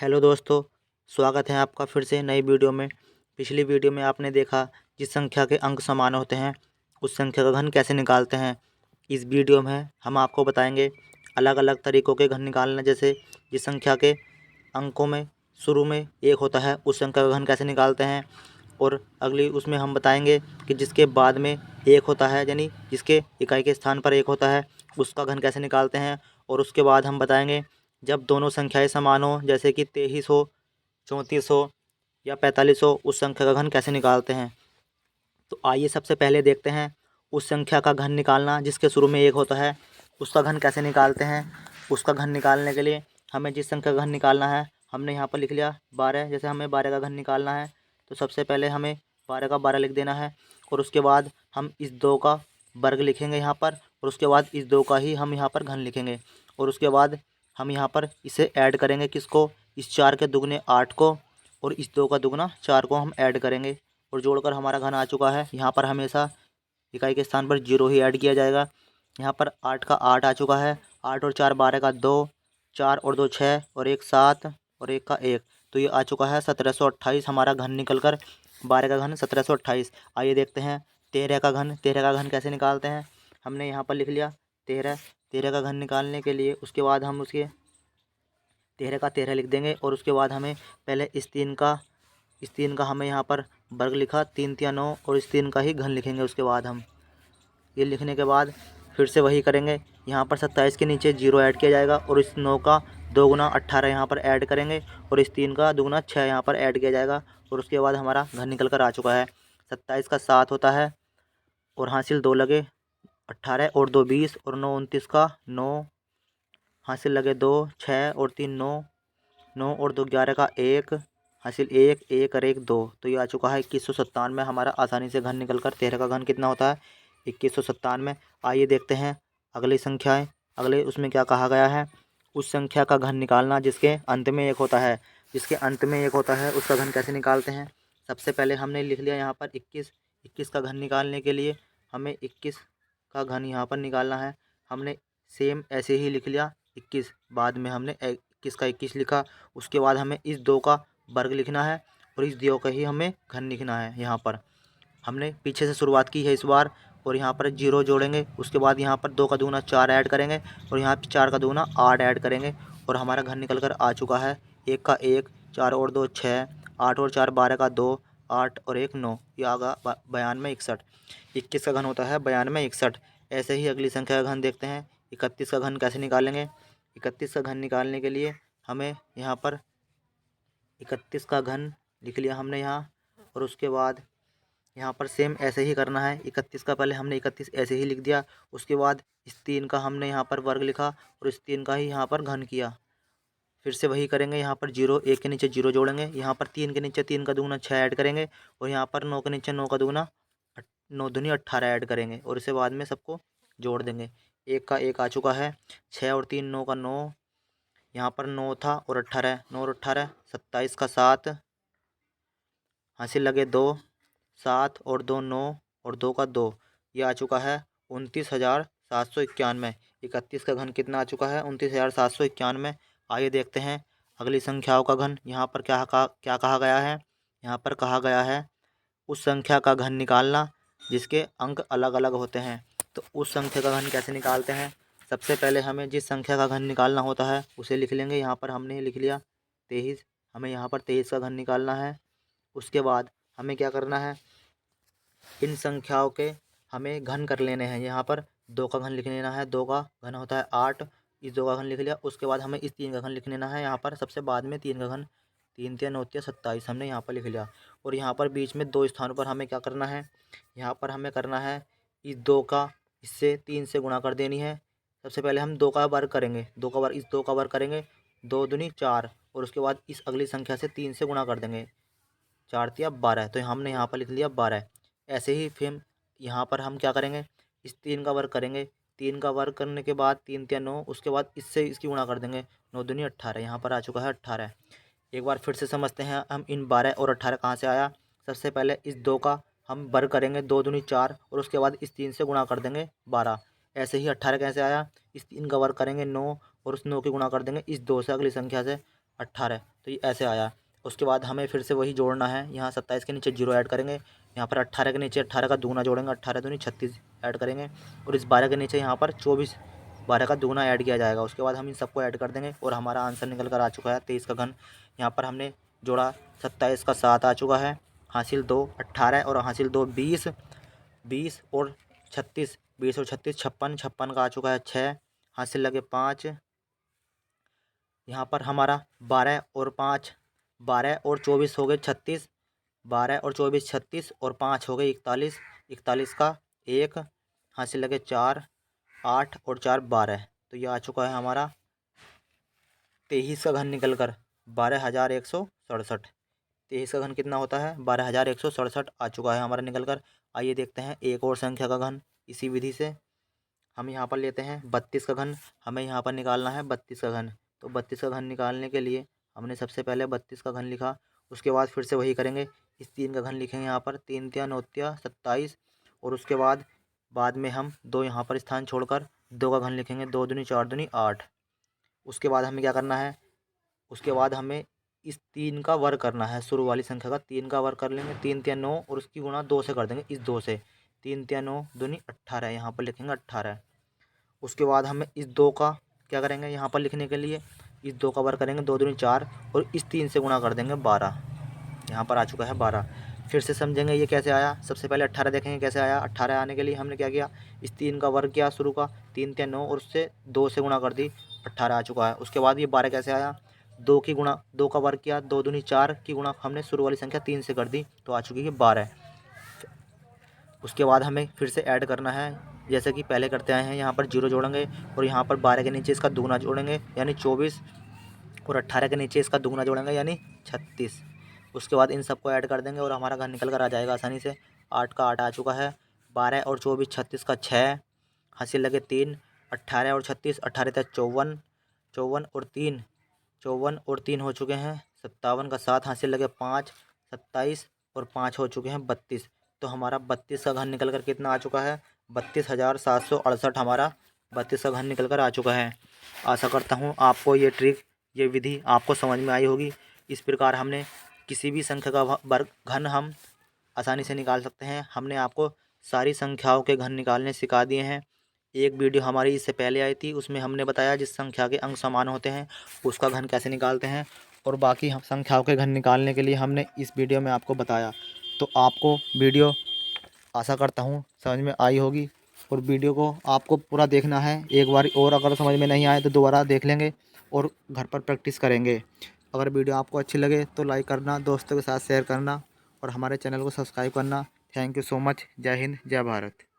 Hello दोस्तों, स्वागत है आपका फिर से नई वीडियो में। पिछली वीडियो में आपने देखा जिस संख्या के अंक समान होते हैं उस संख्या का घन कैसे निकालते हैं। इस वीडियो में हम आपको बताएंगे अलग अलग तरीक़ों के घन निकालने, जैसे जिस संख्या के अंकों में शुरू में 1 होता है उस संख्या का घन कैसे निकालते हैं। और अगली उसमें हम बताएंगे कि जिसके बाद में 1 होता है, यानी जिसके इकाई के स्थान पर 1 होता है, उसका घन कैसे निकालते हैं। और उसके बाद हम बताएंगे जब दोनों संख्याएं समान हो, जैसे कि 23 हो, 34 हो या 45 हो, उस संख्या का घन कैसे निकालते हैं। तो आइए सबसे पहले देखते हैं उस संख्या का घन निकालना जिसके शुरू में 1 होता है, उसका घन कैसे निकालते हैं। उसका घन निकालने के लिए हमें जिस संख्या का घन निकालना है, हमने यहाँ पर लिख लिया 12। जैसे हमें 12 का घन निकालना है तो सबसे पहले हमें 12 का 12 लिख देना है। और उसके बाद हम इस 2 का वर्ग लिखेंगे यहाँ पर, और उसके बाद इस 2 का ही हम यहाँ पर घन लिखेंगे। और उसके बाद हम यहाँ पर इसे ऐड करेंगे, किसको, इस 4 के दुगने 8 को, और इस 2 का दुगना 4 को हम ऐड करेंगे और जोड़कर हमारा घन आ चुका है। यहाँ पर हमेशा इकाई के स्थान पर 0 ही ऐड किया जाएगा। यहाँ पर 8 का 8 आ चुका है, 8 और 4 12 का 2, 4 और 2 6 और 1 7 और 1 का 1, तो ये आ चुका है 1728। हमारा घन निकल कर 12 का घन 1728। आइए देखते हैं 13 का घन। 13 का घन कैसे निकालते हैं। हमने यहाँ पर लिख लिया 13। 13 का घन निकालने के लिए उसके बाद हम उसके 13 का 13 लिख देंगे। और उसके बाद हमें पहले इस 3 का हमें यहाँ पर वर्ग लिखा, 3 3 9, और इस 3 का ही घन लिखेंगे। उसके बाद हम ये लिखने के बाद फिर से वही करेंगे। यहाँ पर 27 के नीचे 0 ऐड किया जाएगा, और इस 9 का 2 गुना 18 यहाँ पर ऐड करेंगे, और इस 3 का 2 गुना 6 यहाँ पर ऐड किया जाएगा। और उसके बाद हमारा घन निकल कर आ चुका है। 27 का 7 होता है, और हासिल 2 लगे 18 और 2 20, और 9 29 का 9, हासिल लगे 2 6 और 3 9, 9 और 2 11 का 1, हासिल 1 1 और 1 2, तो ये आ चुका है 2197। हमारा आसानी से घन निकल कर 13 का घन कितना होता है, 2197। आइए देखते हैं अगली संख्याएं। अगले उसमें क्या कहा गया है, उस संख्या का घन निकालना जिसके अंत में 1 होता है। जिसके अंत में 1 होता है उसका घन कैसे निकालते हैं। सबसे पहले हमने लिख लिया यहाँ पर 21। 21 का घन निकालने के लिए हमें 21 का घन यहाँ पर निकालना है। हमने सेम ऐसे ही लिख लिया 21, बाद में हमने 21 का 21 लिखा। उसके बाद हमें इस 2 का वर्ग लिखना है, और इस 2 का ही हमें घन लिखना है। यहाँ पर हमने पीछे से शुरुआत की है इस बार, और यहाँ पर 0 जोड़ेंगे। उसके बाद यहाँ पर 2 का दूना 4 ऐड करेंगे, और यहाँ पर 4 का दूना 8 ऐड करेंगे, और हमारा घन निकल कर आ चुका है 1 का 1, 4 और 2 6, 8 और 4 12 का 2, 8 और 1 9, ये आगा 92 61। 21 का घन होता है 92 61। ऐसे ही अगली संख्या का घन देखते हैं। 31 का घन कैसे निकालेंगे। 31 का घन निकालने के लिए हमें यहाँ पर 31 का घन लिख लिया हमने यहाँ, और उसके बाद यहाँ पर सेम ऐसे ही करना है। 31 का पहले हमने 31 ऐसे ही लिख दिया। उसके बाद इस 3 का हमने यहाँ पर वर्ग लिखा, और इस 3 का ही यहाँ पर घन किया। फिर से वही करेंगे। यहाँ पर 0, 1 के नीचे 0 जोड़ेंगे। यहाँ पर 3 के नीचे 3 का दुगना 6 ऐड करेंगे, और यहाँ पर 9 के नीचे 9 का दुगना 9 दूनी 18 ऐड करेंगे, और इसे बाद में सबको जोड़ देंगे। 1 का 1 आ चुका है, 6 और 3 9 का 9, यहाँ पर 9 था और 18, 9 और 18 27 का 7, हासिल लगे 2, 7 और 2 9 और 2 का 2, ये आ चुका है 29,791। 31 का घन कितना आ चुका है, 29,791। आइए देखते हैं अगली संख्याओं का घन। यहाँ पर क्या कहा गया है। यहाँ पर कहा गया है उस संख्या का घन निकालना जिसके अंक अलग अलग होते हैं। तो उस संख्या का घन कैसे निकालते हैं। सबसे पहले हमें जिस संख्या का घन निकालना होता है उसे लिख लेंगे। यहाँ पर हमने लिख लिया 23। हमें यहाँ पर 23 का घन निकालना है। उसके बाद हमें क्या करना है, इन संख्याओं के हमें घन कर लेने हैं। यहाँ पर 2 का घन लिख लेना है। 2 का घन होता है 8, इस 2 का घन लिख लिया। उसके बाद हमें इस 3 का घन लिख लेना है। यहाँ पर सबसे बाद में 3 का घन, 3 3 9 27 हमने यहाँ पर लिख लिया। और यहाँ पर बीच में 2 स्थानों पर हमें क्या करना है, यहाँ पर हमें करना है इस 2 का इससे 3 से गुणा कर देनी है। सबसे पहले हम 2 का वर्ग करेंगे, 2 का वर्ग, इस 2 का वर्ग करेंगे, 2 दूनी 4, और उसके बाद इस अगली संख्या से 3 से गुणा कर देंगे, 4 तिया 12, तो हमने यहाँ पर लिख लिया 12। ऐसे ही फिर यहाँ पर हम क्या करेंगे, इस 3 का वर्ग करेंगे, 3 का वर्ग करने के बाद 3 तिया 9, उसके बाद इससे इसकी गुणा कर देंगे, 9 दूनी 18, यहाँ पर आ चुका है 18। एक बार फिर से समझते हैं हम इन 12 और 18 कहाँ से आया। सबसे पहले इस 2 का हम वर्ग करेंगे, 2 दूनी 4, और उसके बाद इस 3 से गुणा कर देंगे 12। ऐसे ही 18 कैसे आया, इस 3 का वर्ग करेंगे 9, और उस 9 की गुणा कर देंगे इस 2 से अगली संख्या से, 18, तो ये ऐसे आया। उसके बाद हमें फिर से वही जोड़ना है, यहाँ 27 के नीचे 0 ऐड करेंगे, यहाँ पर 18 के नीचे 18 का दुगना जोड़ेंगे, 18 दूनी 36 ऐड करेंगे, और इस 12 के नीचे यहाँ पर 24 12 का दुगना ऐड किया जाएगा। उसके बाद हम इन सबको ऐड कर देंगे और हमारा आंसर निकल कर आ चुका है 23 का घन। यहाँ पर हमने जोड़ा 27 का 7 आ चुका है, हासिल 2 18 और हासिल 2 20, 20 और 36, 20 और 36 56, 56 का आ चुका है 6, हासिल लगे 5। यहाँ पर हमारा 12 और 5 12 और 24 हो गए 36, 12 और 24 36 और 5 हो गए 41, 41 का 1, हासिल लगे 4, 8 और 4 12। तो ये आ चुका है हमारा 23 का घन निकल कर 12,167। 23 का घन कितना होता है? 12,167 आ चुका है हमारा निकल कर। आइए देखते हैं एक और संख्या का घन इसी विधि से। हम यहाँ पर लेते हैं 32 का घन, हमें यहाँ पर निकालना है 32 का घन। तो 32 का घन निकालने के लिए हमने सबसे पहले 32 का घन लिखा, उसके बाद फिर से वही करेंगे, इस 3 का घन लिखेंगे यहाँ पर, 3 तिया 9 तिया 27, और उसके बाद में हम 2 यहाँ पर स्थान छोड़कर 2 का घन लिखेंगे, 2 दूनी 4 दूनी 8। उसके बाद हमें क्या करना है, उसके बाद हमें इस 3 का वर्ग करना है, शुरू वाली संख्या का 3 का वर्ग कर लेंगे, 3 तिया 9 और उसकी गुणा 2 से कर देंगे, इस 2 से, 3 तिया 9 दूनी 18, यहाँ पर लिखेंगे 18। उसके बाद हमें इस 2 का क्या करेंगे, यहाँ पर लिखने के लिए इस 2 का वर्ग करेंगे, 2 दूनी 4 और इस 3 से गुणा कर देंगे 12, यहाँ पर आ चुका है 12। फिर से समझेंगे ये कैसे आया। सबसे पहले 18 देखेंगे कैसे आया। 18 आने के लिए हमने क्या किया, इस 3 का वर्ग किया शुरू का, 3 तिया 9 और उससे 2 से गुणा कर दी, 18 आ चुका है। उसके बाद ये 12 कैसे आया, 2 का वर्ग किया, 2 दूनी 4 की गुणा हमने शुरू वाली संख्या 3 से कर दी, तो आ चुकी है 12। उसके बाद हमें फिर से ऐड करना है, जैसे कि पहले करते आए हैं। यहाँ पर 0 जोड़ेंगे और यहाँ पर 12 के नीचे इसका दुगना जोड़ेंगे यानी 24, और 18 के नीचे इसका दुगना जोड़ेंगे यानी 36। उसके बाद इन सबको ऐड कर देंगे और हमारा घन निकल कर आ जाएगा आसानी से। 8 का 8 आ चुका है, 12 और 24 36 का 6, हासिल लगे 3, 18 और 36 18 तक 54, 54 और 3 54 और 3 हो चुके हैं 57 का 7, हासिल लगे 5, 27 और 5 हो चुके हैं 32। तो हमारा 32 का घन निकल कर कितना आ चुका है, 32,768 हमारा 32 का घन निकल कर आ चुका है। आशा करता हूँ आपको ये ट्रिक, ये विधि आपको समझ में आई होगी। इस प्रकार हमने किसी भी संख्या का वर्ग घन हम आसानी से निकाल सकते हैं। हमने आपको सारी संख्याओं के घन निकालने सिखा दिए हैं। एक वीडियो हमारी इससे पहले आई थी, उसमें हमने बताया जिस संख्या के अंक समान होते हैं उसका घन कैसे निकालते हैं, और बाकी हम संख्याओं के घन निकालने के लिए हमने इस वीडियो में आपको बताया। तो आपको वीडियो आशा करता हूँ समझ में आई होगी, और वीडियो को आपको पूरा देखना है एक बार, और अगर समझ में नहीं आए तो दोबारा देख लेंगे और घर पर प्रैक्टिस करेंगे। अगर वीडियो आपको अच्छी लगे तो लाइक करना, दोस्तों के साथ शेयर करना और हमारे चैनल को सब्सक्राइब करना। Thank you so much. जय हिंद, जय भारत।